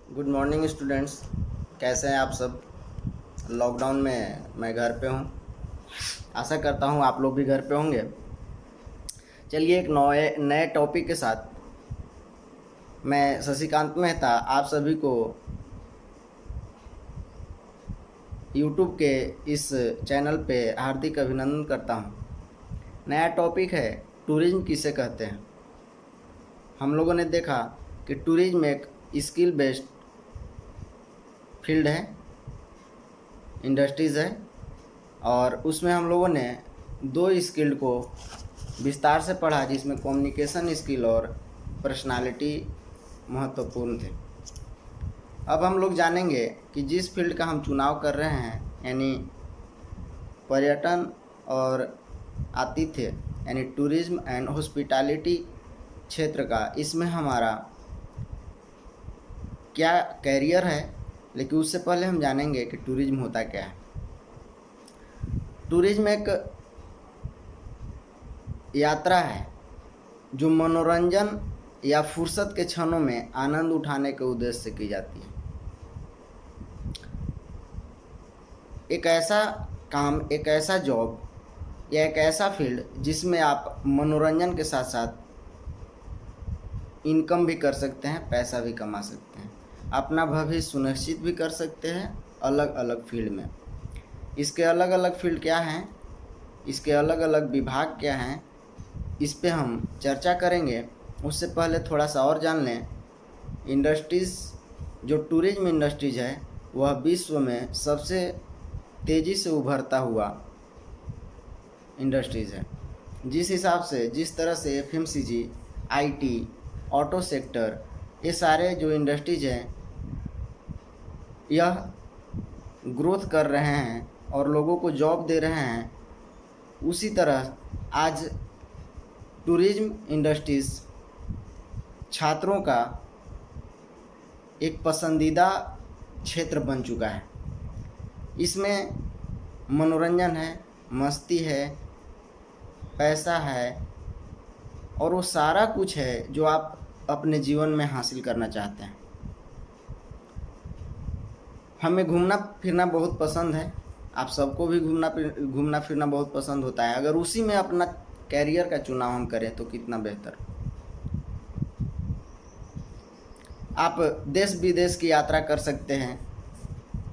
Good morning students. कैसे हैं आप सब। लॉकडाउन में मैं घर पे हूँ। आशा करता हूँ आप लोग भी घर पे होंगे। चलिए एक नए नए टॉपिक के साथ मैं शशिकांत मेहता आप सभी को यूट्यूब के इस चैनल पे हार्दिक अभिनंदन करता हूँ। नया टॉपिक है टूरिज्म किसे कहते हैं। हम लोगों ने देखा कि टूरिज्म एक स्किल बेस्ड फील्ड है, इंडस्ट्रीज़ है, और उसमें हम लोगों ने दो स्किल को विस्तार से पढ़ा जिसमें कम्युनिकेशन स्किल और पर्सनालिटी महत्वपूर्ण थे। अब हम लोग जानेंगे कि जिस फील्ड का हम चुनाव कर रहे हैं यानी पर्यटन और आतिथ्य यानी टूरिज्म एंड हॉस्पिटैलिटी क्षेत्र का, इसमें हमारा क्या कैरियर है। लेकिन उससे पहले हम जानेंगे कि टूरिज्म होता क्या है। टूरिज्म एक यात्रा है जो मनोरंजन या फुर्सत के क्षणों में आनंद उठाने के उद्देश्य से की जाती है। एक ऐसा काम, एक ऐसा जॉब या एक ऐसा फील्ड जिसमें आप मनोरंजन के साथ साथ इनकम भी कर सकते हैं, पैसा भी कमा सकते हैं, अपना भविष्य सुनिश्चित भी कर सकते हैं अलग अलग फील्ड में। इसके अलग अलग फील्ड क्या हैं, इसके अलग अलग विभाग क्या हैं, इस पे हम चर्चा करेंगे। उससे पहले थोड़ा सा और जान लें। इंडस्ट्रीज़, जो टूरिज्म इंडस्ट्रीज़ है वह विश्व में सबसे तेज़ी से उभरता हुआ इंडस्ट्रीज़ है। जिस हिसाब से, जिस तरह से एफएमसीजी, आईटी, ऑटो सेक्टर, ये सारे जो इंडस्ट्रीज हैं यह ग्रोथ कर रहे हैं और लोगों को जॉब दे रहे हैं, उसी तरह आज टूरिज्म इंडस्ट्रीज़ छात्रों का एक पसंदीदा क्षेत्र बन चुका है। इसमें मनोरंजन है, मस्ती है, पैसा है और वो सारा कुछ है जो आप अपने जीवन में हासिल करना चाहते हैं। हमें घूमना फिरना बहुत पसंद है, आप सबको भी घूमना फिरना बहुत पसंद होता है। अगर उसी में अपना कैरियर का चुनाव हम करें तो कितना बेहतर। आप देश विदेश की यात्रा कर सकते हैं,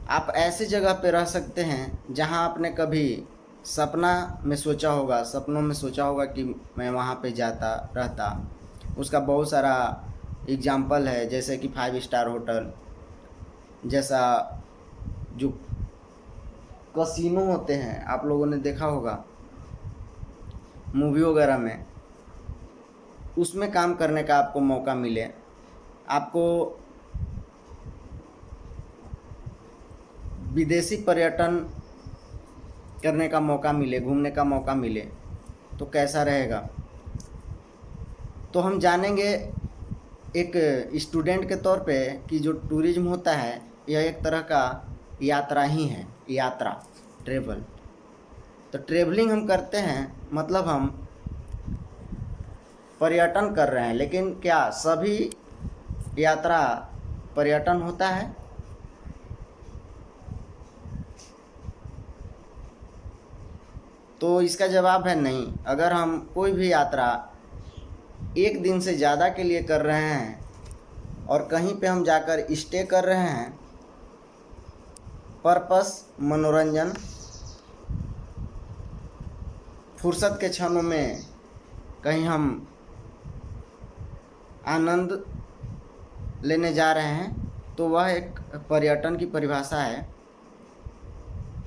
आप ऐसी जगह पे रह सकते हैं जहां आपने कभी सपनों में सोचा होगा कि मैं वहां पे जाता रहता। उसका बहुत सारा एग्जाम्पल है, जैसे कि 5 स्टार होटल जैसा, जो कसिनो होते हैं आप लोगों ने देखा होगा मूवी वगैरह में, उसमें काम करने का आपको मौका मिले, आपको विदेशी पर्यटन करने का मौका मिले, घूमने का मौका मिले, तो कैसा रहेगा। तो हम जानेंगे एक स्टूडेंट के तौर पे कि जो टूरिज्म होता है यह एक तरह का यात्रा ही है, यात्रा, ट्रेवल। तो ट्रेवलिंग हम करते हैं, मतलब हम पर्यटन कर रहे हैं। लेकिन क्या सभी यात्रा पर्यटन होता है? तो इसका जवाब है नहीं। अगर हम कोई भी यात्रा एक दिन से ज़्यादा के लिए कर रहे हैं और कहीं पे हम जाकर स्टे कर रहे हैं, पर्पस मनोरंजन, फुर्सत के क्षणों में कहीं हम आनंद लेने जा रहे हैं, तो वह एक पर्यटन की परिभाषा है।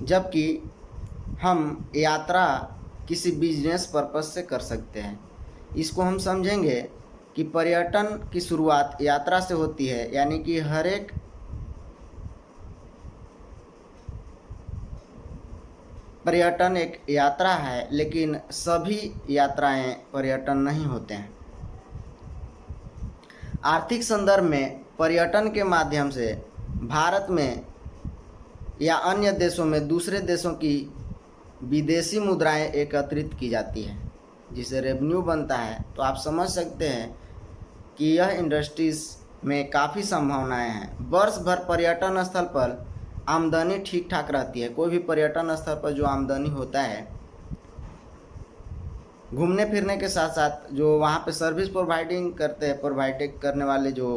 जबकि हम यात्रा किसी बिजनेस पर्पस से कर सकते हैं। इसको हम समझेंगे कि पर्यटन की शुरुआत यात्रा से होती है, यानी कि हर एक पर्यटन एक यात्रा है, लेकिन सभी यात्राएं पर्यटन नहीं होते हैं। आर्थिक संदर्भ में पर्यटन के माध्यम से भारत में या अन्य देशों में दूसरे देशों की विदेशी मुद्राएं एकत्रित की जाती है, जिससे रेवेन्यू बनता है। तो आप समझ सकते हैं कि यह इंडस्ट्रीज़ में काफ़ी संभावनाएं हैं। वर्ष भर पर्यटन स्थल पर आमदनी ठीक ठाक रहती है। कोई भी पर्यटन स्थल पर जो आमदनी होता है, घूमने फिरने के साथ साथ जो वहाँ पे सर्विस प्रोवाइड करने वाले जो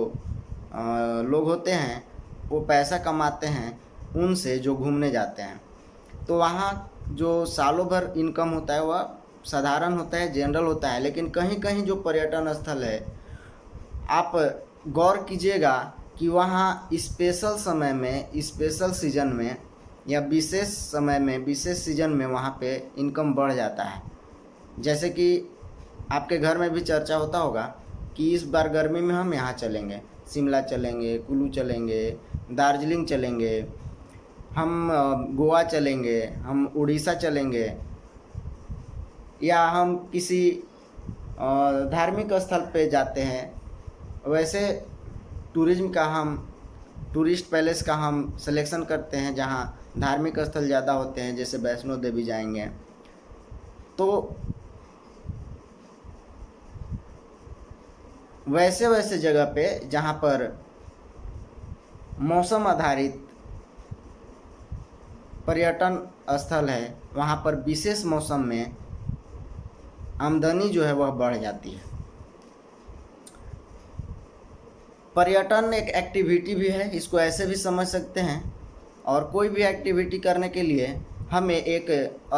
लोग होते हैं, वो पैसा कमाते हैं उनसे जो घूमने जाते हैं। तो वहाँ जो सालों भर इनकम होता है वह साधारण होता है, जनरल होता है। लेकिन कहीं कहीं जो पर्यटन स्थल है, आप गौर कीजिएगा कि वहाँ स्पेशल समय में, स्पेशल सीजन में या विशेष समय में, विशेष सीजन में वहाँ पे इनकम बढ़ जाता है। जैसे कि आपके घर में भी चर्चा होता होगा कि इस बार गर्मी में हम यहाँ चलेंगे, शिमला चलेंगे, कुल्लू चलेंगे, दार्जिलिंग चलेंगे, हम गोवा चलेंगे, हम उड़ीसा चलेंगे, या हम किसी धार्मिक स्थल पे जाते हैं। वैसे टूरिस्ट पैलेस का हम सिलेक्शन करते हैं जहाँ धार्मिक स्थल ज़्यादा होते हैं, जैसे वैष्णो देवी जाएंगे। तो वैसे जगह पे जहाँ पर मौसम आधारित पर्यटन स्थल है, वहाँ पर विशेष मौसम में आमदनी जो है वह बढ़ जाती है। पर्यटन एक एक्टिविटी भी है, इसको ऐसे भी समझ सकते हैं। और कोई भी एक्टिविटी करने के लिए हमें एक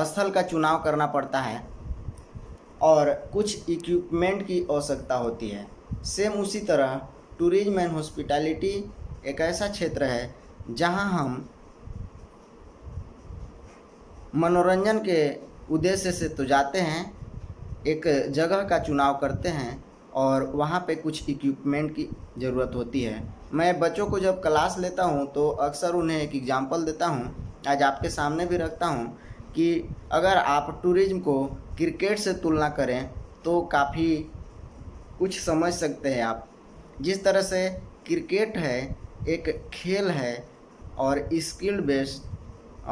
स्थल का चुनाव करना पड़ता है और कुछ इक्विपमेंट की आवश्यकता होती है। सेम उसी तरह टूरिज्म एंड हॉस्पिटैलिटी एक ऐसा क्षेत्र है जहां हम मनोरंजन के उद्देश्य से तो जाते हैं, एक जगह का चुनाव करते हैं और वहाँ पे कुछ इक्विपमेंट की ज़रूरत होती है। मैं बच्चों को जब क्लास लेता हूँ तो अक्सर उन्हें एक एग्जांपल देता हूँ, आज आपके सामने भी रखता हूँ, कि अगर आप टूरिज्म को क्रिकेट से तुलना करें तो काफ़ी कुछ समझ सकते हैं आप। जिस तरह से क्रिकेट है एक खेल है और स्किल्ड बेस्ड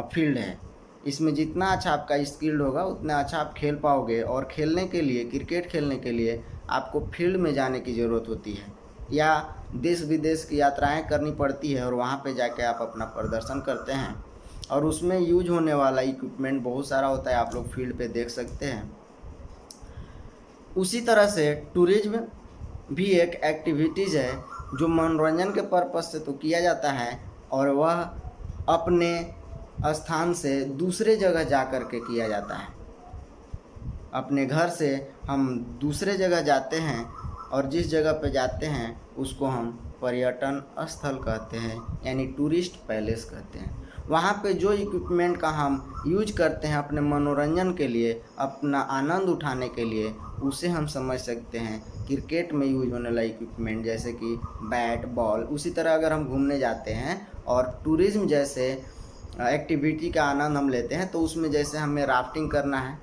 फील्ड है, इसमें जितना अच्छा आपका स्किल्ड होगा उतना अच्छा आप खेल पाओगे। और खेलने के लिए, क्रिकेट खेलने के लिए आपको फील्ड में जाने की ज़रूरत होती है या देश विदेश की यात्राएं करनी पड़ती है और वहाँ पे जाके आप अपना प्रदर्शन करते हैं। और उसमें यूज होने वाला इक्विपमेंट बहुत सारा होता है, आप लोग फील्ड पे देख सकते हैं। उसी तरह से टूरिज्म भी एक एक्टिविटीज़ है जो मनोरंजन के पर्पज़ से तो किया जाता है और वह अपने स्थान से दूसरे जगह जा कर के किया जाता है। अपने घर से हम दूसरे जगह जाते हैं और जिस जगह पे जाते हैं उसको हम पर्यटन स्थल कहते हैं, यानी टूरिस्ट पैलेस कहते हैं। वहाँ पे जो इक्विपमेंट का हम यूज करते हैं अपने मनोरंजन के लिए, अपना आनंद उठाने के लिए, उसे हम समझ सकते हैं क्रिकेट में यूज होने वाला इक्विपमेंट, जैसे कि बैट, बॉल। उसी तरह अगर हम घूमने जाते हैं और टूरिज्म जैसे एक्टिविटी का आनंद हम लेते हैं तो उसमें जैसे हमें राफ्टिंग करना है,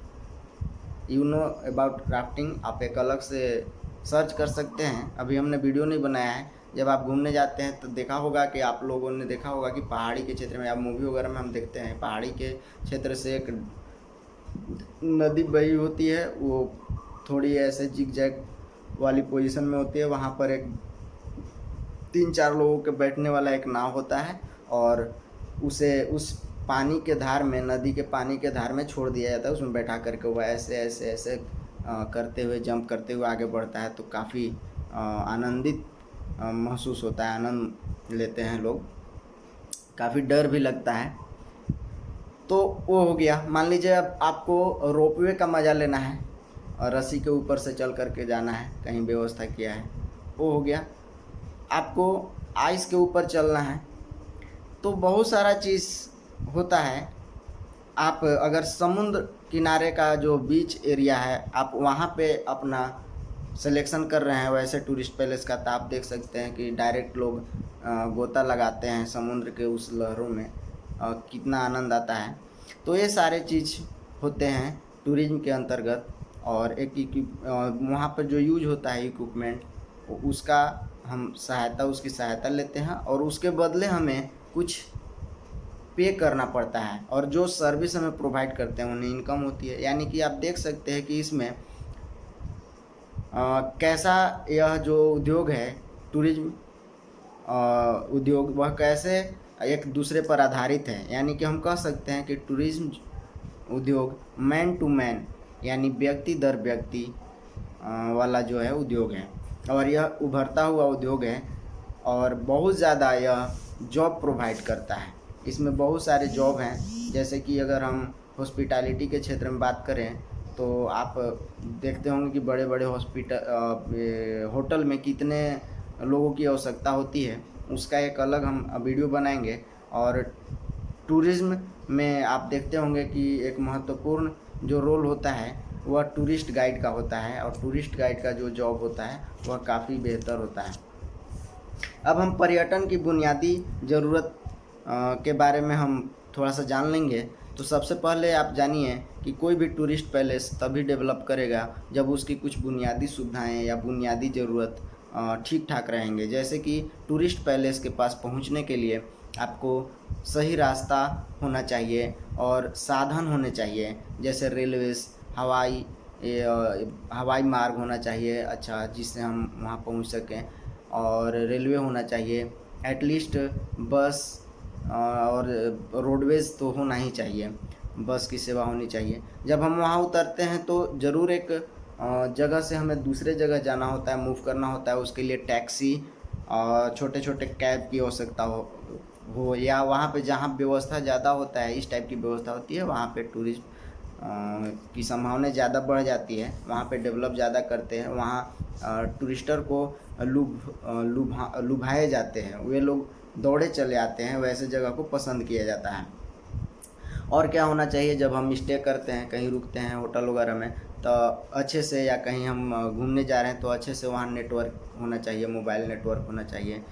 यू नो अबाउट राफ्टिंग, आप एक अलग से सर्च कर सकते हैं, अभी हमने वीडियो नहीं बनाया है। जब आप घूमने जाते हैं तो देखा होगा कि आप लोगों ने देखा होगा कि पहाड़ी के क्षेत्र में, आप मूवी वगैरह में हम देखते हैं, पहाड़ी के क्षेत्र से एक नदी बही होती है, वो थोड़ी ऐसे जिग जैग वाली पोजीशन में होती है। वहाँ पर एक 3-4 लोगों के बैठने वाला एक नाव होता है और उसे उस पानी के धार में, नदी के पानी के धार में छोड़ दिया जाता है। उसमें बैठा करके वह ऐसे ऐसे ऐसे करते हुए, जंप करते हुए आगे बढ़ता है। तो काफ़ी आनंदित महसूस होता है, आनंद लेते हैं लोग, काफ़ी डर भी लगता है। तो वो हो गया। मान लीजिए अब आपको रोपवे का मज़ा लेना है और रस्सी के ऊपर से चल करके जाना है, कहीं व्यवस्था किया है, वो हो गया। आपको आइस के ऊपर चलना है, तो बहुत सारा चीज़ होता है। आप अगर समुद्र किनारे का जो बीच एरिया है, आप वहाँ पे अपना सिलेक्शन कर रहे हैं वैसे टूरिस्ट पैलेस का, तो आप देख सकते हैं कि डायरेक्ट लोग गोता लगाते हैं समुद्र के उस लहरों में, कितना आनंद आता है। तो ये सारे चीज़ होते हैं टूरिज्म के अंतर्गत। और वहाँ पर जो यूज होता है इक्विपमेंट, उसका हम उसकी सहायता लेते हैं और उसके बदले हमें कुछ पे करना पड़ता है, और जो सर्विस हमें प्रोवाइड करते हैं उन्हें इनकम होती है। यानी कि आप देख सकते हैं कि इसमें कैसा यह जो उद्योग है टूरिज्म, उद्योग वह कैसे एक दूसरे पर आधारित है। यानी कि हम कह सकते हैं कि टूरिज्म उद्योग मैन टू मैन यानी व्यक्ति दर व्यक्ति वाला जो है उद्योग है, और यह उभरता हुआ उद्योग है और बहुत ज़्यादा यह जॉब प्रोवाइड करता है। इसमें बहुत सारे जॉब हैं, जैसे कि अगर हम हॉस्पिटैलिटी के क्षेत्र में बात करें तो आप देखते होंगे कि बड़े बड़े होटल में कितने लोगों की आवश्यकता होती है, उसका एक अलग हम वीडियो बनाएंगे। और टूरिज्म में आप देखते होंगे कि एक महत्वपूर्ण जो रोल होता है वह टूरिस्ट गाइड का होता है, और टूरिस्ट गाइड का जो जॉब होता है वह काफ़ी बेहतर होता है। अब हम पर्यटन की बुनियादी ज़रूरत के बारे में हम थोड़ा सा जान लेंगे। तो सबसे पहले आप जानिए कि कोई भी टूरिस्ट पैलेस तभी डेवलप करेगा जब उसकी कुछ बुनियादी सुविधाएं या बुनियादी ज़रूरत ठीक ठाक रहेंगे। जैसे कि टूरिस्ट पैलेस के पास पहुंचने के लिए आपको सही रास्ता होना चाहिए और साधन होने चाहिए, जैसे रेलवेज, हवाई मार्ग होना चाहिए अच्छा, जिससे हम वहाँ पहुँच सकें, और रेलवे होना चाहिए, एटलीस्ट बस और रोडवेज़ तो होना ही चाहिए, बस की सेवा होनी चाहिए। जब हम वहाँ उतरते हैं तो ज़रूर एक जगह से हमें दूसरे जगह जाना होता है, मूव करना होता है, उसके लिए टैक्सी और छोटे छोटे कैब की आवश्यकता हो या वहाँ पे जहाँ व्यवस्था ज़्यादा होता है, इस टाइप की व्यवस्था होती है, वहाँ पे टूरिस्ट की संभावना ज़्यादा बढ़ जाती है, वहाँ पे डेवलप ज़्यादा करते हैं, वहाँ टूरिस्टर को लुभाए जाते हैं, वे लोग दौड़े चले आते हैं, वैसे जगह को पसंद किया जाता है। और क्या होना चाहिए, जब हम स्टे करते हैं, कहीं रुकते हैं होटल वगैरह में, तो अच्छे से, या कहीं हम घूमने जा रहे हैं तो अच्छे से वहाँ नेटवर्क होना चाहिए, मोबाइल नेटवर्क होना चाहिए,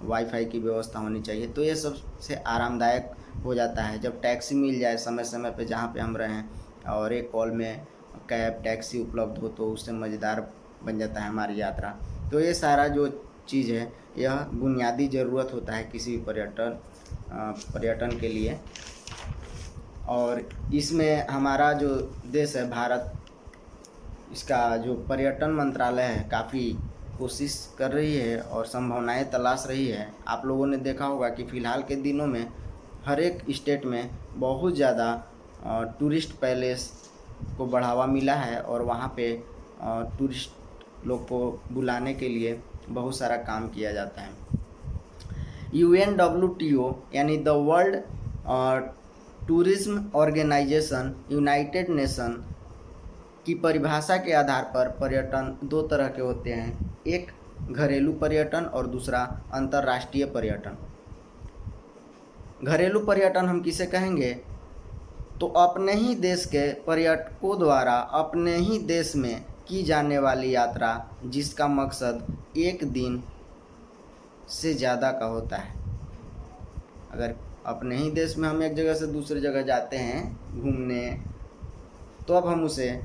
वाईफाई की व्यवस्था होनी चाहिए। तो ये सबसे आरामदायक हो जाता है जब टैक्सी मिल जाए समय समय पे जहाँ पे हम रहें, और एक कॉल में कैब टैक्सी उपलब्ध हो, तो उससे मज़ेदार बन जाता है हमारी यात्रा। तो ये सारा जो चीज़ है यह बुनियादी ज़रूरत होता है किसी भी पर्यटन के लिए। और इसमें हमारा जो देश है भारत, इसका जो पर्यटन मंत्रालय है काफ़ी कोशिश कर रही है और संभावनाएं तलाश रही है। आप लोगों ने देखा होगा कि फ़िलहाल के दिनों में हर एक स्टेट में बहुत ज़्यादा टूरिस्ट पैलेस को बढ़ावा मिला है, और वहाँ पे टूरिस्ट लोग को बुलाने के लिए बहुत सारा काम किया जाता है। UNWTO यानी the World Tourism Organization, United Nation की परिभाषा के आधार पर पर्यटन दो तरह के होते हैं, एक घरेलू पर्यटन और दूसरा अंतर्राष्ट्रीय पर्यटन। घरेलू पर्यटन हम किसे कहेंगे, तो अपने ही देश के पर्यटकों द्वारा अपने ही देश में की जाने वाली यात्रा जिसका मकसद एक दिन से ज़्यादा का होता है। अगर अपने ही देश में हम एक जगह से दूसरी जगह जाते हैं घूमने, तो अब हम उसे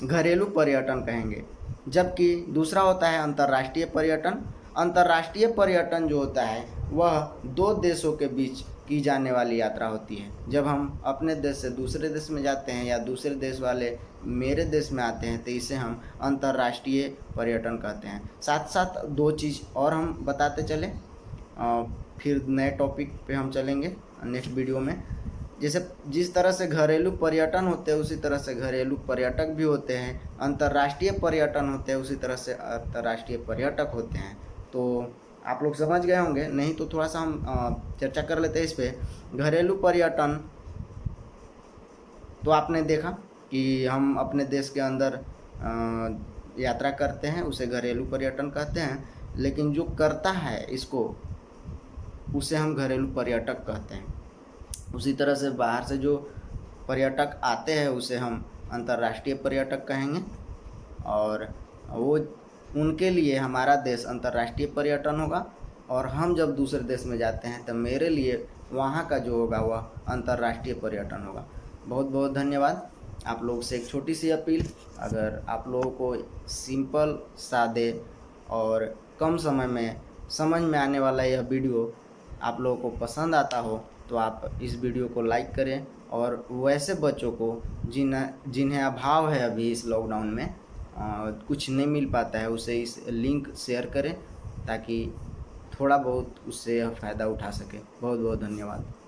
घरेलू पर्यटन कहेंगे। जबकि दूसरा होता है अंतर्राष्ट्रीय पर्यटन। अंतर्राष्ट्रीय पर्यटन जो होता है वह दो देशों के बीच की जाने वाली यात्रा होती है। जब हम अपने देश से दूसरे देश में जाते हैं या दूसरे देश वाले मेरे देश में आते हैं, तो इसे हम अंतर्राष्ट्रीय पर्यटन कहते हैं। साथ साथ दो चीज़ और हम बताते चले, फिर नए टॉपिक पे हम चलेंगे नेक्स्ट वीडियो में। जैसे जिस तरह से घरेलू पर्यटन होते हैं उसी तरह से घरेलू पर्यटक भी होते हैं, अंतर्राष्ट्रीय पर्यटन होते हैं उसी तरह से अंतर्राष्ट्रीय पर्यटक होते हैं। तो आप लोग समझ गए होंगे, नहीं तो थोड़ा सा हम चर्चा कर लेते हैं इस पर। घरेलू पर्यटन तो आपने देखा कि हम अपने देश के अंदर यात्रा करते हैं, उसे घरेलू पर्यटन कहते हैं, लेकिन जो करता है इसको उसे हम घरेलू पर्यटक कहते हैं। उसी तरह से बाहर से जो पर्यटक आते हैं उसे हम अंतर्राष्ट्रीय पर्यटक कहेंगे, और वो उनके लिए हमारा देश अंतर्राष्ट्रीय पर्यटन होगा, और हम जब दूसरे देश में जाते हैं तो मेरे लिए वहाँ का जो होगा वह अंतर्राष्ट्रीय पर्यटन होगा। बहुत बहुत धन्यवाद। आप लोग से एक छोटी सी अपील, अगर आप लोगों को सिंपल, सादे और कम समय में समझ में आने वाला यह वीडियो आप लोगों को पसंद आता हो तो आप इस वीडियो को लाइक करें, और वैसे बच्चों को जिन्हें अभाव है अभी इस लॉकडाउन में कुछ नहीं मिल पाता है, उसे इस लिंक शेयर करें, ताकि थोड़ा बहुत उससे यह फ़ायदा उठा सके। बहुत बहुत धन्यवाद।